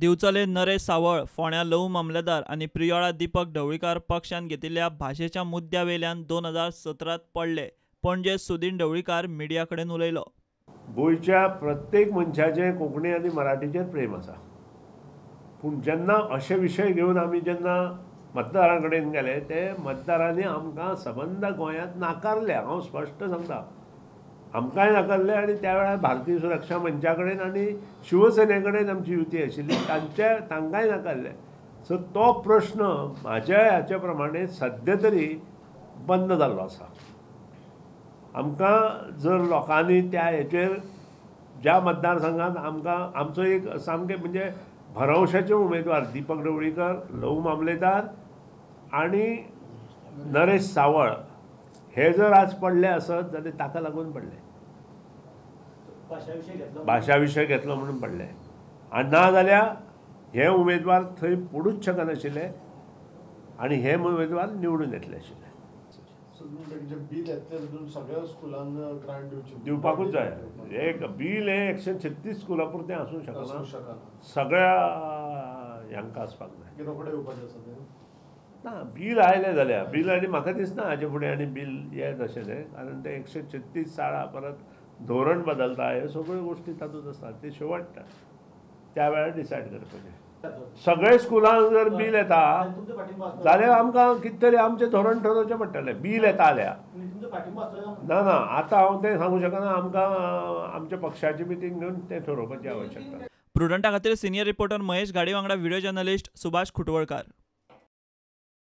दिवचले नरेश सावळ, फोंड्या लव मामलेदार आनी प्रियोळा दीपक ढवळीकार पक्षान घेतिल्ल्या भाशेच्या मुद्द्यावेल्यान 2017 पडले. पणजे सुदीन ढवळीकार मिडिया कडेन उलयलो. गोंयच्या प्रत्येक मनशाचें कोंकणी आनी मराठीचेर प्रेम आसा, पूण जेन्ना अशे विशय घेवन आमी जेन्ना मतदारां कडेन गेले ते मतदारांनी आमकां सबंद गोंयांत नाकारले. हांव स्पश्ट सांगता, आमकांय नाकारले आनी त्या वेळार भारतीय सुरक्षा मंचा कडेन आनी शिवसेने कडेन आमची युती आशिल्ली, तांकांय नाकारले. सो तो प्रश्न म्हाज्या हाचे प्रमाणे सद्या तरी बंद जाल्लो आसा. आमकां जर लोकांनी त्या हेचेर ज्या मतदारसंघात आमकां आमचो एक सामकें म्हणजे भरवशाचे उमेदवार दीपक ढवळीकर, लव मामलेदार आनी नरेश सावळ हे जर आज पडले आसत जाल्यार ताका लागून पडले, भाशा विशय घेतलो म्हणून पडले. आनी ना जाल्यार हे उमेदवार थंय पडूच शकनाशिल्ले आनी हे उमेदवार निवडून येतले आशिल्ले. दिवपाकूच जाय. एक बील हे 136 स्कुलां पुरतें आसूंक शकना, सगळ्या हांकां आसपाक जाय. ना, बील आयलें जाल्यार बील आनी म्हाका दिसना हाजे फुडें आनी बील येत अशें तें, कारण ते 136 शाळा परत धोरण बदलता, ह्यो सगळ्यो गोश्टी तातूंत आसता. ते शेवट त्या वेळार डिसायड करपाचें. सगळे स्कुलांक जर बील येता जाल्यार आमकां कितें तरी आमचें धोरण ठरोवचें पडटलें. बील येता जाल्यार ना ना आतां हांव तें सांगूं शकना. आमकां आमच्या पक्षाची मिटींग घेवन तें ठरोवपाची आवश्यकता. प्रुडंटा खातीर सिनियर रिपोर्टर महेश गाडे वांगडा व्हिडिओ जर्नलिस्ट सुभाष खुटवळकार.